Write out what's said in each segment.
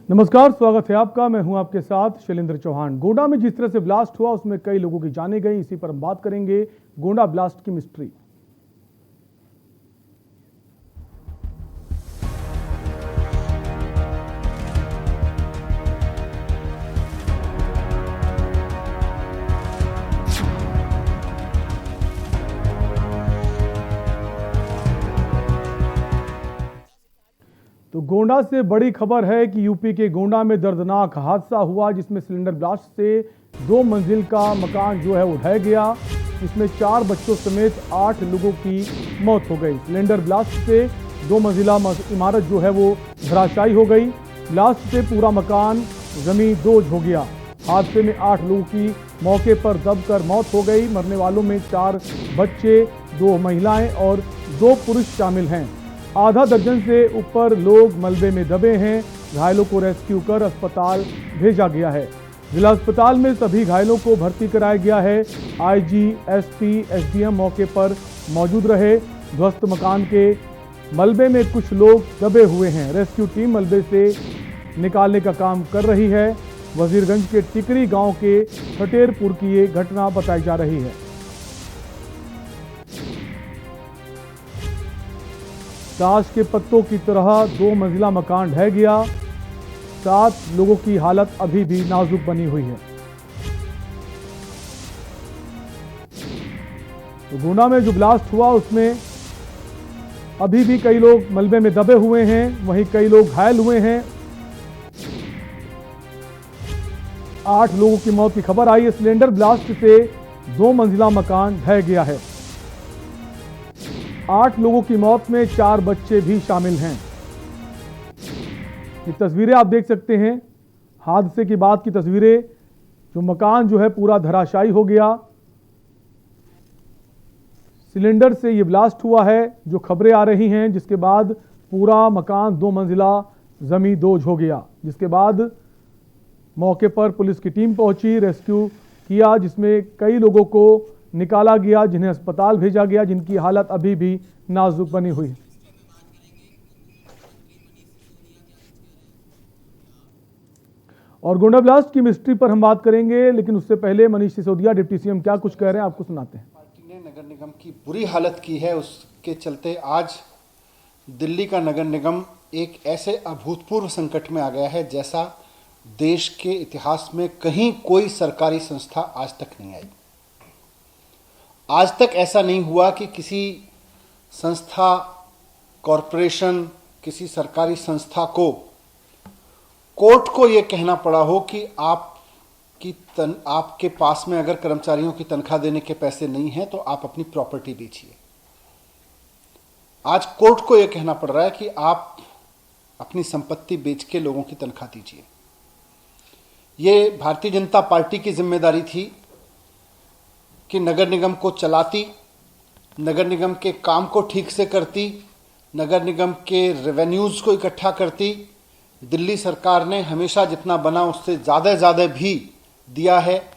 नमस्कार, स्वागत है आपका। मैं हूं आपके साथ शैलेंद्र चौहान। गोंडा में जिस तरह से ब्लास्ट हुआ उसमें कई लोगों की जानें गई। इसी पर हम बात करेंगे गोंडा ब्लास्ट की मिस्ट्री। तो गोंडा से बड़ी खबर है कि यूपी के गोंडा में दर्दनाक हादसा हुआ, जिसमें सिलेंडर ब्लास्ट से 2 मंजिल का मकान जो है वो ढह गया। इसमें 4 बच्चों समेत 8 लोगों की मौत हो गई। सिलेंडर ब्लास्ट से 2 मंजिला इमारत जो है वो धराशायी हो गई। ब्लास्ट से पूरा मकान जमीन दोज हो गया। हादसे में 8 लोगों की मौके पर दबकर मौत हो गई। मरने वालों में 4 बच्चे, 2 महिलाएं और 2 पुरुष शामिल हैं। आधा दर्जन से ऊपर लोग मलबे में दबे हैं। घायलों को रेस्क्यू कर अस्पताल भेजा गया है। जिला अस्पताल में सभी घायलों को भर्ती कराया गया है। आईजी, एसपी, एसडीएम मौके पर मौजूद रहे। ध्वस्त मकान के मलबे में कुछ लोग दबे हुए हैं। रेस्क्यू टीम मलबे से निकालने का काम कर रही है। वजीरगंज के टिकरी गांव के ठटेरपुर की ये घटना बताई जा रही है। ताश के पत्तों की तरह 2 मंजिला मकान ढह गया। 7 लोगों की हालत अभी भी नाजुक बनी हुई है। तो गोंडा में जो ब्लास्ट हुआ उसमें अभी भी कई लोग मलबे में दबे हुए हैं, वहीं कई लोग घायल हुए हैं। 8 लोगों की मौत की खबर आई है। सिलेंडर ब्लास्ट से 2 मंजिला मकान ढह गया है। 8 लोगों की मौत में 4 बच्चे भी शामिल हैं। ये तस्वीरें आप देख सकते हैं, हादसे की बाद की तस्वीरें। जो मकान जो है पूरा धराशायी हो गया। सिलेंडर से ये ब्लास्ट हुआ है, जो खबरें आ रही हैं, जिसके बाद पूरा मकान 2 मंजिला जमीन दोज हो गया। जिसके बाद मौके पर पुलिस की टीम पहुंची, रेस्क्यू किया, जिसमें कई लोगों को निकाला गया, जिन्हें अस्पताल भेजा गया, जिनकी हालत अभी भी नाजुक बनी हुई है। और गोंडा ब्लास्ट की मिस्ट्री पर हम बात करेंगे, लेकिन उससे पहले मनीष सिसोदिया डिप्टी सीएम क्या कुछ कह रहे हैं आपको सुनाते हैं। पार्टी ने नगर निगम की बुरी हालत की है, उसके चलते आज दिल्ली का नगर निगम एक ऐसे अभूतपूर्व संकट में आ गया है जैसा देश के इतिहास में कहीं कोई सरकारी संस्था आज तक नहीं आई। आज तक ऐसा नहीं हुआ कि किसी संस्था, कॉरपोरेशन, किसी सरकारी संस्था को कोर्ट को यह कहना पड़ा हो कि आपके पास में अगर कर्मचारियों की तनख्वाह देने के पैसे नहीं हैं तो आप अपनी प्रॉपर्टी बेचिए। आज कोर्ट को यह कहना पड़ रहा है कि आप अपनी संपत्ति बेच के लोगों की तनख्वाह दीजिए। ये भारतीय जनता पार्टी की जिम्मेदारी थी कि नगर निगम को चलाती, नगर निगम के काम को ठीक से करती, नगर निगम के रेवेन्यूज को इकट्ठा करती। दिल्ली सरकार ने हमेशा जितना बना उससे ज़्यादा भी दिया है।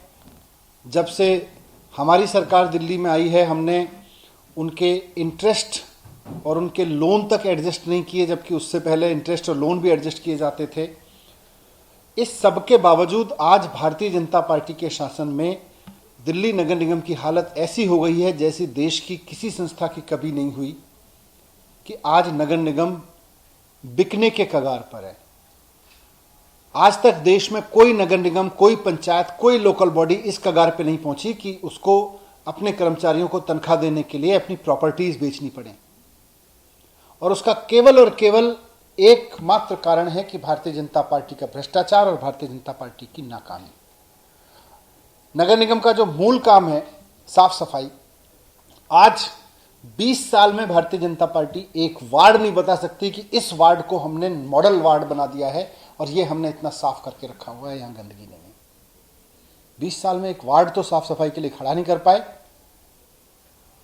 जब से हमारी सरकार दिल्ली में आई है, हमने उनके इंटरेस्ट और उनके लोन तक एडजस्ट नहीं किए, जबकि उससे पहले इंटरेस्ट और लोन भी एडजस्ट किए जाते थे। इस सब के बावजूद आज भारतीय जनता पार्टी के शासन में दिल्ली नगर निगम की हालत ऐसी हो गई है जैसी देश की किसी संस्था की कभी नहीं हुई, कि आज नगर निगम बिकने के कगार पर है। आज तक देश में कोई नगर निगम, कोई पंचायत, कोई लोकल बॉडी इस कगार पे नहीं पहुंची कि उसको अपने कर्मचारियों को तनख्वाह देने के लिए अपनी प्रॉपर्टीज बेचनी पड़े। और उसका केवल और केवल एकमात्र कारण है कि भारतीय जनता पार्टी का भ्रष्टाचार और भारतीय जनता पार्टी की नाकामी। नगर निगम का जो मूल काम है साफ सफाई, आज 20 साल में भारतीय जनता पार्टी एक वार्ड नहीं बता सकती कि इस वार्ड को हमने मॉडल वार्ड बना दिया है और ये हमने इतना साफ करके रखा हुआ है, यहां गंदगी नहीं है। 20 साल में एक वार्ड तो साफ सफाई के लिए खड़ा नहीं कर पाए।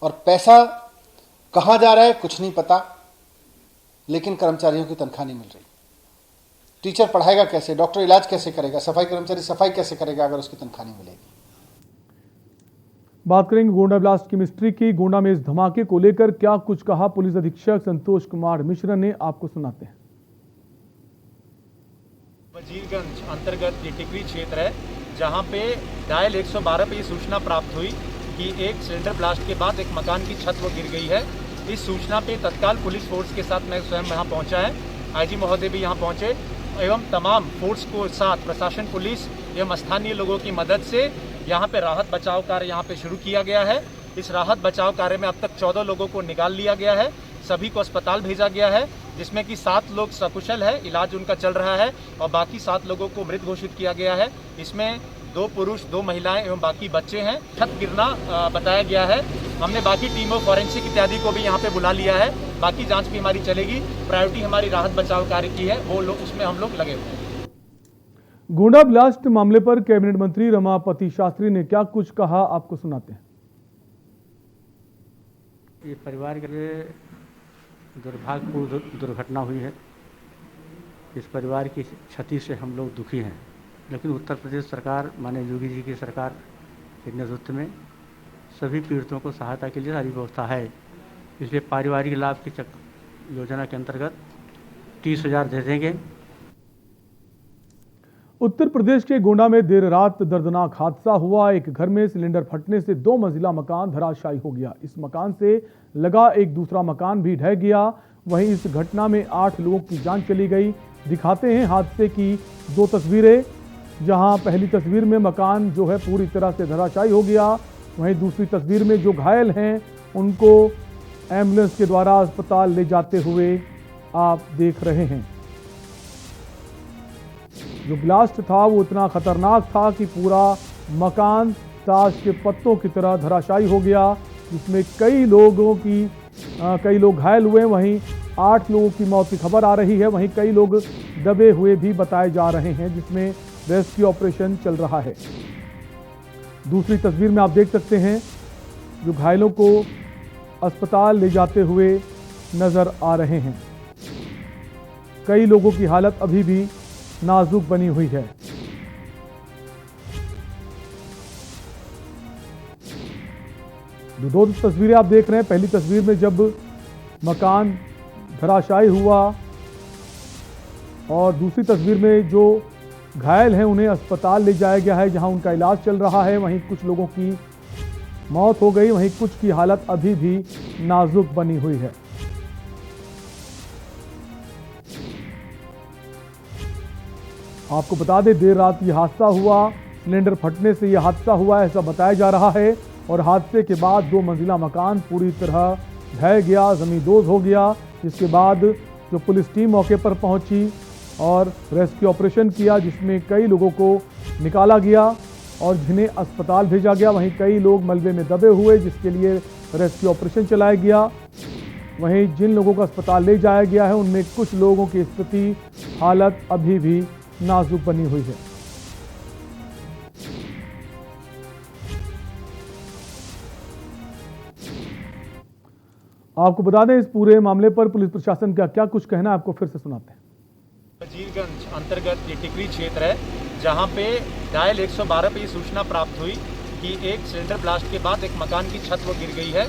और पैसा कहां जा रहा है कुछ नहीं पता, लेकिन कर्मचारियों की तनख्वाह नहीं मिल रही। टीचर पढ़ाएगा कैसे, डॉक्टर इलाज कैसे करेगा, सफाई कर्मचारी सफाई कैसे करेगा अगर उसकी तनख्वाह नहीं मिलेगी। बात करेंगे गोंडा ब्लास्ट की मिस्ट्री की। गोंडा में इस धमाके को लेकर क्या कुछ कहा पुलिस अधीक्षक संतोष कुमार मिश्र ने, आपको सुनाते हैं। वजीरगंज अंतर्गत ये टिकरी क्षेत्र है, जहां पे डायल 112 पे ये सूचना प्राप्त हुई कि एक सिलेंडर ब्लास्ट के बाद एक मकान की छत वो गिर गई है। इस सूचना पे तत्काल पुलिस फोर्स के साथ मैं स्वयं यहाँ पहुँचा है, आईजी महोदय भी यहाँ पहुँचे एवं तमाम फोर्स को साथ प्रशासन, पुलिस एवं स्थानीय लोगों की मदद से यहाँ पे राहत बचाव कार्य यहाँ पे शुरू किया गया है। इस राहत बचाव कार्य में अब तक 14 लोगों को निकाल लिया गया है, सभी को अस्पताल भेजा गया है, जिसमें कि 7 लोग सकुशल है, इलाज उनका चल रहा है और बाकी 7 लोगों को मृत घोषित किया गया है। इसमें 2 पुरुष 2 महिलाएं एवं बाकी बच्चे हैं। छत गिरना बताया गया है। हमने बाकी टीमों फॉरेंसिक इत्यादि को भी यहाँ पे बुला लिया है, बाकी जांच भी हमारी चलेगी। प्रायोरिटी हमारी राहत बचाव कार्य की है, वो लोग उसमें हम लोग लगे हुए हैं। गोंडा ब्लास्ट मामले पर कैबिनेट मंत्री रमापति शास्त्री ने क्या कुछ कहा, आपको सुनाते हैं। ये परिवार के लिए दुर्भाग्यपूर्ण दुर्घटना हुई है। इस परिवार की क्षति से हम लोग दुखी हैं, लेकिन उत्तर प्रदेश सरकार, माननीय योगी जी की सरकार के नेतृत्व में सभी पीड़ितों को सहायता के लिए सारी व्यवस्था है। इसलिए पारिवारिक लाभ की योजना के अंतर्गत 30,000 दे देंगे। उत्तर प्रदेश के गोंडा में देर रात दर्दनाक हादसा हुआ। एक घर में सिलेंडर फटने से 2 मंजिला मकान धराशायी हो गया। इस मकान से लगा एक दूसरा मकान भी ढह गया। वहीं इस घटना में 8 लोगों की जान चली गई। दिखाते हैं हादसे की 2 तस्वीरें, जहां पहली तस्वीर में मकान जो है पूरी तरह से धराशायी हो गया, वहीं दूसरी तस्वीर में जो घायल हैं उनको एम्बुलेंस के द्वारा अस्पताल ले जाते हुए आप देख रहे हैं। जो ब्लास्ट था वो इतना खतरनाक था कि पूरा मकान ताश के पत्तों की तरह धराशायी हो गया, जिसमें कई लोग घायल हुए। वहीं 8 लोगों की मौत की खबर आ रही है। वहीं कई लोग दबे हुए भी बताए जा रहे हैं, जिसमें रेस्क्यू ऑपरेशन चल रहा है। दूसरी तस्वीर में आप देख सकते हैं जो घायलों को अस्पताल ले जाते हुए नजर आ रहे हैं। कई लोगों की हालत अभी भी नाजुक बनी हुई है। दो तस्वीरें आप देख रहे हैं। पहली तस्वीर में जब मकान धराशायी हुआ और दूसरी तस्वीर में जो घायल हैं उन्हें अस्पताल ले जाया गया है, जहां उनका इलाज चल रहा है। वहीं कुछ लोगों की मौत हो गई, वहीं कुछ की हालत अभी भी नाजुक बनी हुई है। आपको बता दें, देर रात ये हादसा हुआ। सिलेंडर फटने से यह हादसा हुआ ऐसा बताया जा रहा है और हादसे के बाद 2 मंजिला मकान पूरी तरह ढह गया, जमींदोज हो गया। जिसके बाद जो पुलिस टीम मौके पर पहुंची और रेस्क्यू ऑपरेशन किया, जिसमें कई लोगों को निकाला गया और जिन्हें अस्पताल भेजा गया। वहीं कई लोग मलबे में दबे हुए, जिसके लिए रेस्क्यू ऑपरेशन चलाया गया। वहीं जिन लोगों को अस्पताल ले जाया गया है उनमें कुछ लोगों की स्थिति, हालत अभी भी नाजुक बनी हुई है। आपको बता दें, इस पूरे मामले पर पुलिस प्रशासन का क्या कुछ कहना है, आपको फिर से सुनाते हैं। वजीरगंज अंतर्गत ये टिकरी क्षेत्र है, जहां पे डायल 112 पे ये सूचना प्राप्त हुई कि एक सिलेंडर ब्लास्ट के बाद एक मकान की छत वो गिर गई है।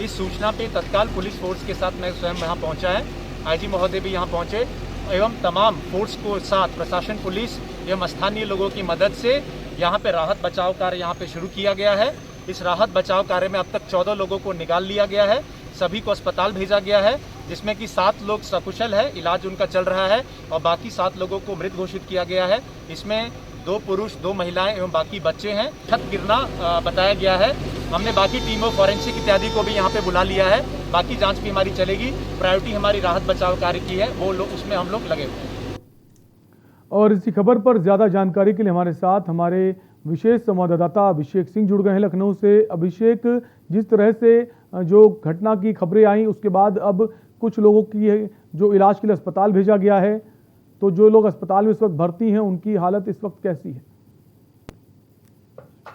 इस सूचना पे तत्काल पुलिस फोर्स के साथ मैं स्वयं यहाँ पहुँचा है, आईजी महोदय भी यहाँ पहुँचे एवं तमाम फोर्स को साथ प्रशासन, पुलिस एवं स्थानीय लोगों की मदद से यहाँ पे राहत बचाव कार्य यहाँ पे शुरू किया गया है। इस राहत बचाव कार्य में अब तक 14 लोगों को निकाल लिया गया है, सभी को अस्पताल भेजा गया है, जिसमें कि 7 लोग सकुशल है, इलाज उनका चल रहा है और बाकी 7 लोगों को मृत घोषित किया गया है। इसमें 2 पुरुष 2 महिलाएं एवं बाकी बच्चे हैं। छत गिरना बताया गया है। हमने बाकी टीमों फॉरेंसिक इत्यादि को भी यहाँ पे बुला लिया है, बाकी जांच भी हमारी चलेगी। प्रायोरिटी हमारी राहत बचाव कार्य की है, वो लोग उसमें हम लोग लगे हुए हैं। और इसी खबर पर ज्यादा जानकारी के लिए हमारे साथ हमारे विशेष संवाददाता अभिषेक सिंह जुड़ गए हैं लखनऊ से। अभिषेक, जिस तरह से जो घटना की खबरें आई उसके बाद अब कुछ लोगों की जो इलाज के लिए अस्पताल भेजा गया है, तो जो लोग अस्पताल में इस वक्त भर्ती हैं उनकी हालत इस वक्त कैसी है?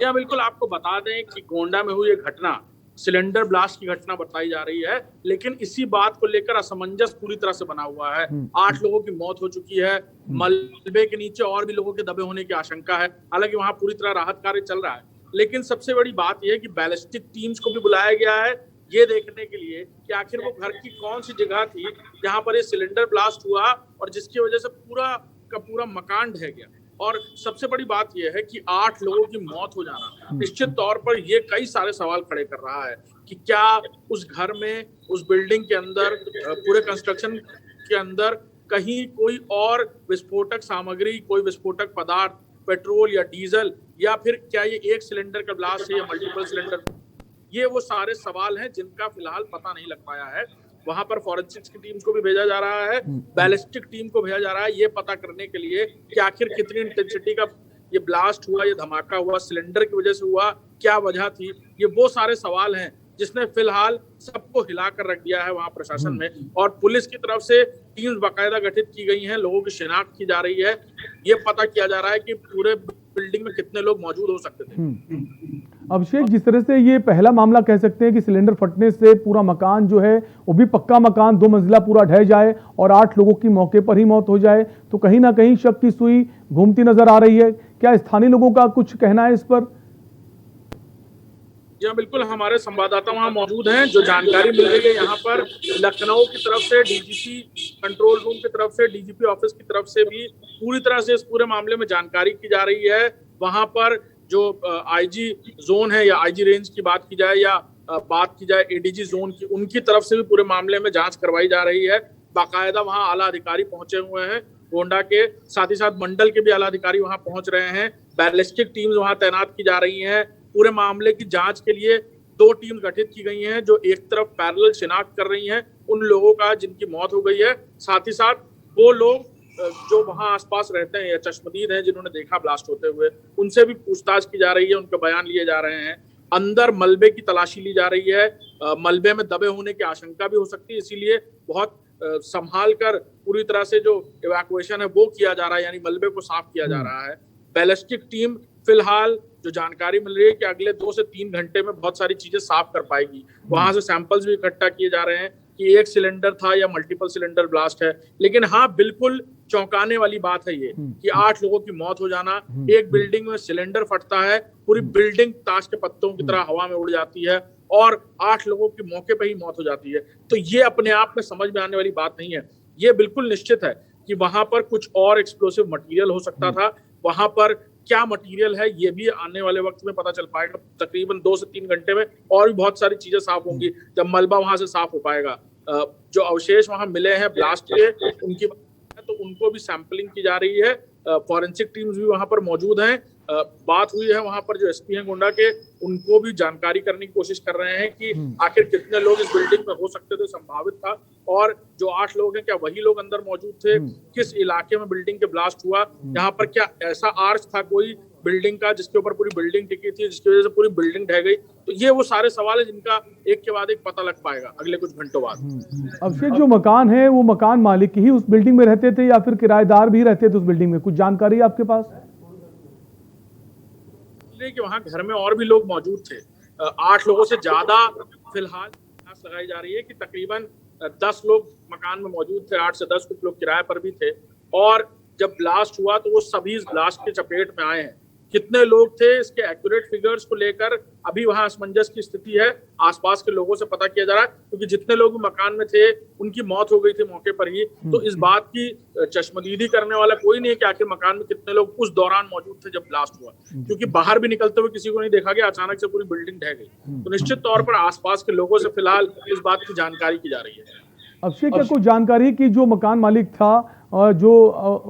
या बिल्कुल, आपको बता दें कि गोंडा में हुई ये घटना सिलेंडर ब्लास्ट की घटना बताई जा रही है, लेकिन इसी बात को लेकर असमंजस पूरी तरह से बना हुआ है। 8 लोगों की मौत हो चुकी है, मलबे के नीचे और भी लोगों के दबे होने की आशंका है। हालांकि वहां पूरी तरह राहत कार्य चल रहा है, लेकिन सबसे बड़ी बात यह है कि बैलिस्टिक टीम्स को भी बुलाया गया है ये देखने के लिए कि आखिर वो घर की कौन सी जगह थी जहां पर ये सिलेंडर ब्लास्ट हुआ और जिसकी वजह से पूरा का पूरा मकान ढह गया। और सबसे बड़ी बात यह है कि 8 लोगों की मौत हो जाना निश्चित तौर पर ये कई सारे सवाल खड़े कर रहा है कि क्या उस घर में, उस बिल्डिंग के अंदर, पूरे कंस्ट्रक्शन के अंदर कहीं कोई और विस्फोटक सामग्री, कोई विस्फोटक पदार्थ, पेट्रोल या डीजल, या फिर क्या ये एक सिलेंडर का ब्लास्ट है या मल्टीपल सिलेंडर, ये वो सारे सवाल हैं जिनका फिलहाल पता नहीं लग पाया है। वहां पर फॉरेंसिक्स की टीम को भी भेजा जा रहा है, बैलिस्टिक टीम को भेजा जा रहा है, ये पता करने के लिए कि आखिर कितनी इंटेंसिटी का ये ब्लास्ट हुआ, ये धमाका हुआ, सिलेंडर की वजह से हुआ, क्या वजह थी। ये वो सारे सवाल हैं जिसने फिलहाल सबको हिलाकर रख दिया है वहां प्रशासन में। और पुलिस की तरफ से टीम्स बाकायदा गठित की गई हैं, लोगों की शिनाख्त की जा रही है, ये पता किया जा रहा है कि पूरे बिल्डिंग में कितने लोग मौजूद हो सकते थे। अभिषेक, जिस तरह से ये पहला मामला कह सकते हैं कि सिलेंडर फटने से पूरा मकान जो है वो भी पक्का मकान 2 मंजिला पूरा ढह जाए और 8 लोगों की मौके पर ही मौत हो जाए, तो कहीं ना कहीं शक की सुई घूमती नजर आ रही है। क्या स्थानीय लोगों का कुछ कहना है इस पर? जी हाँ, बिल्कुल, हमारे संवाददाता वहाँ मौजूद हैं। जो जानकारी मिल रही है यहाँ पर लखनऊ की तरफ से, डीजीपी कंट्रोल रूम की तरफ से, डीजीपी ऑफिस की तरफ से भी पूरी तरह से इस पूरे मामले में जानकारी की जा रही है। वहाँ पर जो आईजी जोन है या आईजी रेंज की बात की जाए या बात की जाए एडीजी जोन की, उनकी तरफ से भी पूरे मामले में जांच करवाई जा रही है। बाकायदा वहाँ आला अधिकारी पहुंचे हुए हैं गोंडा के, साथ ही साथ मंडल के भी आला अधिकारी वहाँ पहुंच रहे हैं। बैलिस्टिक टीम्स वहाँ तैनात की जा रही हैं। पूरे मामले की जांच के लिए 2 टीम गठित की गई हैं, जो एक तरफ पैरेलल शिनाख्त कर रही हैं उन लोगों का जिनकी मौत हो गई है, साथ ही साथ वो लोग जो वहां आसपास रहते हैं या चश्मदीद हैं जिन्होंने देखा ब्लास्ट होते हुए, उनसे भी पूछताछ की जा रही है, उनके बयान लिए जा रहे हैं। अंदर मलबे की तलाशी ली जा रही है, मलबे में दबे होने की आशंका भी हो सकती है, इसीलिए बहुत संभाल कर पूरी तरह से जो इवैक्यूएशन है वो किया जा रहा है, यानी मलबे को साफ किया जा रहा है। बैलिस्टिक टीम फिलहाल जो जानकारी मिल रही है कि अगले 2 से 3 घंटे में बहुत सारी चीजें साफ कर पाएगी। वहां से सैंपल्स भी इकट्ठा किए जा रहे हैं कि एक सिलेंडर था या मल्टीपल सिलेंडर ब्लास्ट है। लेकिन हाँ, बिल्कुल चौंकाने वाली बात है ये कि 8 लोगों की मौत हो जाना, एक बिल्डिंग में सिलेंडर फटता है, पूरी बिल्डिंग ताश के पत्तों की तरह हवा में उड़ जाती है और 8 लोगों की मौके पे ही मौत हो जाती है। तो ये अपने आप में समझ में आने वाली बात नहीं है। ये बिल्कुल निश्चित है कि वहां पर कुछ और एक्सप्लोसिव मटेरियल हो सकता था। वहां पर क्या मटेरियल है ये भी आने वाले वक्त में पता चल पाएगा। तकरीबन 2 से 3 घंटे में और भी बहुत सारी चीजें साफ होंगी जब मलबा वहां से साफ हो पाएगा। जो अवशेष वहां मिले हैं ब्लास्ट के, उनकी तो उनको भी सैंपलिंग की जा रही है। फॉरेंसिक टीम्स भी वहां पर मौजूद हैं। बात हुई है वहां पर जो एसपी हैं गोंडा के, उनको भी जानकारी करने की कोशिश कर रहे हैं कि आखिर कितने लोग इस बिल्डिंग में हो सकते थे, संभावित था, और जो 8 लोग हैं क्या वही लोग अंदर मौजूद थे, किस इलाके में बिल्डिंग के ब्लास्ट हुआ, यहाँ पर क्या ऐसा आर्च था कोई बिल्डिंग का जिसके ऊपर पूरी बिल्डिंग टिकी थी, जिसकी वजह से पूरी बिल्डिंग ढह गई। तो ये वो सारे सवाल है जिनका एक के बाद एक पता लग पाएगा अगले कुछ घंटों बाद। अभिषेक, जो मकान है वो मकान मालिक ही उस बिल्डिंग में रहते थे या फिर किराएदार भी रहते थे उस बिल्डिंग में? कुछ जानकारी आपके पास? कि वहां घर में और भी लोग मौजूद थे। 8 लोगों से ज्यादा फिलहाल लगाई जा रही है कि तकरीबन 10 लोग मकान में मौजूद थे, 8 से 10 कुछ लोग किराए पर भी थे। और जब ब्लास्ट हुआ तो वो सभी इस ब्लास्ट के चपेट में आए हैं। कितने लोग थे इसके एक्यूरेट फिगर्स को लेकर अभी वहां असमंजस की स्थिति है। आसपास के लोगों से पता किया जा रहा है, क्योंकि जितने लोग मकान में थे उनकी मौत हो गई थी मौके पर ही। तो इस बात की चश्मदीदी करने वाला कोई नहीं है कि आखिर मकान में कितने लोग उस दौरान मौजूद थे जब ब्लास्ट हुआ, क्योंकि बाहर भी निकलते हुए किसी को नहीं देखा गया। अचानक से पूरी बिल्डिंग ढह गई। तो निश्चित तौर पर आसपास के लोगों से फिलहाल इस बात की जानकारी की जा रही है। अभिषेक, क्या कोई जानकारी कि जो मकान मालिक था जो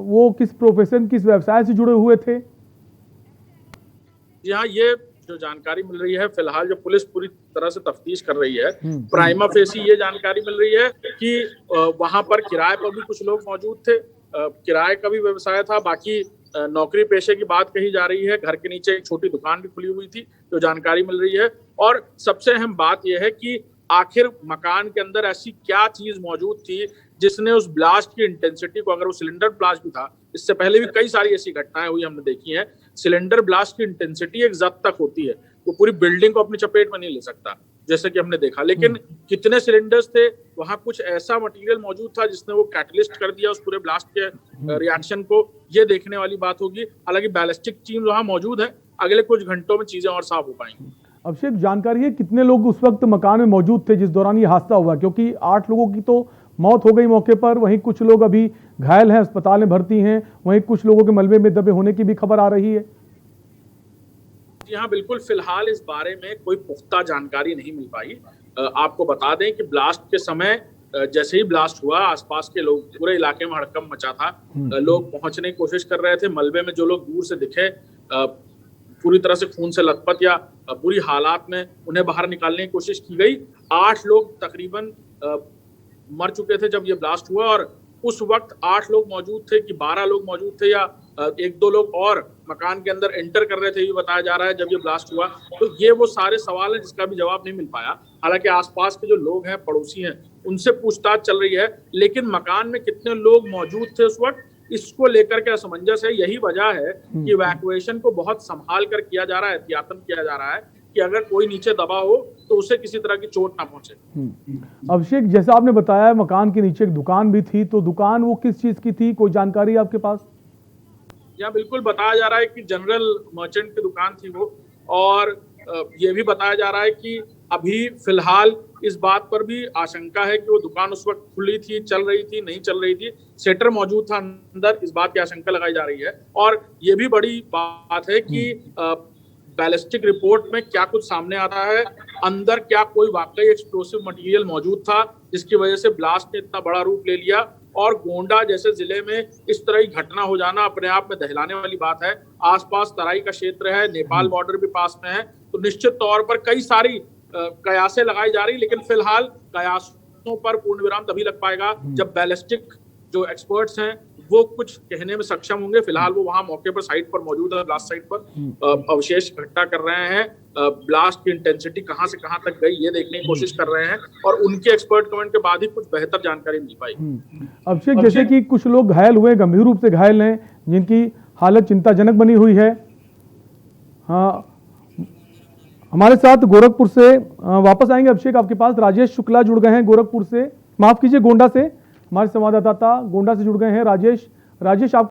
वो किस प्रोफेशन, किस व्यवसाय से जुड़े हुए थे? जी हाँ, ये जो जानकारी मिल रही है फिलहाल जो पुलिस पूरी तरह से तफ्तीश कर रही है, प्राइमा फेसी ये जानकारी मिल रही है कि वहां पर किराए पर भी कुछ लोग मौजूद थे, किराए का भी व्यवसाय था। बाकी नौकरी पेशे की बात कही जा रही है। घर के नीचे एक छोटी दुकान भी खुली हुई थी, जो जानकारी मिल रही है। और सबसे अहम बात यह है कि आखिर मकान के अंदर ऐसी क्या चीज मौजूद थी जिसने उस ब्लास्ट की इंटेंसिटी को, अगर वो सिलेंडर ब्लास्ट भी था, इससे पहले भी कई सारी ऐसी घटनाएं हुई हमने देखी हैं। सिलेंडर ब्लास्ट की इंटेंसिटी एक जद तक होती है, वो पूरी बिल्डिंग को अपनी चपेट में नहीं ले सकता, जैसे कि हमने देखा। लेकिन कितने सिलेंडर्स थे, वहां कुछ ऐसा मटेरियल मौजूद था जिसने वो कैटलिस्ट कर दिया उस पूरे ब्लास्ट के रिएक्शन को, ये देखने वाली बात होगी। हालांकि बैलिस्टिक टीम वहां मौजूद है, अगले कुछ घंटों में चीजें और साफ हो पाएंगी। अभिषेक, जानकारी है कितने लोग उस वक्त मकान में मौजूद थे जिस दौरान ये हादसा हुआ? क्योंकि 8 लोगों की तो मौत हो गई मौके पर, वहीं कुछ लोग अभी घायल हैं, अस्पताल में भर्ती हैं, वहीं कुछ लोगों के मलबे में दबे होने की भी खबर आ रही है। जी हाँ, बिल्कुल। फिलहाल इस बारे में कोई पुख्ता जानकारी नहीं मिल पाई। आपको बता दें कि ब्लास्ट के समय जैसे ही ब्लास्ट हुआ, आसपास के लोग, पूरे इलाके में हड़कंप मचा था। लोग पहुंचने की कोशिश कर रहे थे। मलबे में जो लोग दूर से दिखे पूरी तरह से खून से लथपथ या बुरी हालात में, उन्हें बाहर निकालने की कोशिश की गई। 8 लोग तकरीबन मर चुके थे जब ये ब्लास्ट हुआ, और उस वक्त 8 लोग मौजूद थे कि 12 लोग मौजूद थे, या 1-2 लोग और मकान के अंदर एंटर कर रहे थे, ये बताया जा रहा है जब ये ब्लास्ट हुआ। तो ये वो सारे सवाल हैं जिसका भी जवाब नहीं मिल पाया। हालांकि आसपास के जो लोग हैं, पड़ोसी हैं, उनसे पूछताछ चल रही है, लेकिन मकान में कितने लोग मौजूद थे उस वक्त, इसको लेकर के असमंजस है। यही वजह है कि इवैक्यूएशन को बहुत संभाल कर किया जा रहा है, एहतियातन किया जा रहा है कि अगर कोई नीचे दबा हो तो उसे किसी तरह की चोट ना पहुंचे। अभिषेक, जैसा आपने बताया मकान के नीचे एक दुकान भी थी, तो दुकान वो किस चीज की थी, कोई जानकारी आपके पास? यहाँ बिल्कुल बताया जा रहा है कि जनरल मर्चेंट की दुकान थी वो, और ये भी बताया जा रहा है कि अभी फिलहाल इस बात पर भी आशंका है कि वो दुकान उस वक्त खुली थी, चल रही थी, नहीं चल रही थी, सेटर मौजूद था अंदर, इस बात की आशंका लगाई जा रही है। और ये भी बड़ी बात है कि बैलिस्टिक रिपोर्ट में क्या कुछ सामने आता है, अंदर क्या कोई वाकई एक्सप्लोसिव मटेरियल मौजूद था जिसकी वजह से ब्लास्ट ने इतना बड़ा रूप ले लिया। और गोंडा जैसे जिले में इस तरह की घटना हो जाना अपने आप में दहलाने वाली बात है। आसपास तराई का क्षेत्र है, नेपाल बॉर्डर भी पास में है, तो निश्चित तौर पर कई सारी कयासें लगाई जा रही, लेकिन फिलहाल कयासों पर पूर्ण विराम तभी लग पाएगा जब बैलिस्टिक जो एक्सपर्ट्स हैं वो कुछ कहने में सक्षम होंगे। फिलहाल वो वहां मौके पर, साइट पर मौजूद है, ब्लास्ट साइट पर अवशेष इकट्ठा कर रहे हैं। ब्लास्ट की इंटेंसिटी कहां से कहां तक गई ये देखने की कोशिश कर रहे हैं, और उनके एक्सपर्ट कमेंट के बाद ही कुछ बेहतर जानकारी मिल पाई। अभिषेक, जैसे कि कुछ लोग घायल हुए, गंभीर रूप से घायल हैं, जिनकी हालत चिंताजनक बनी हुई है। हाँ, हमारे साथ गोरखपुर से वापस आएंगे अभिषेक आपके पास। राजेश शुक्ला जुड़ गए हैं गोरखपुर से, माफ कीजिए गोंडा से, हमारे संवाददाता गोंडा से जुड़ गए हैं। राजेश, आप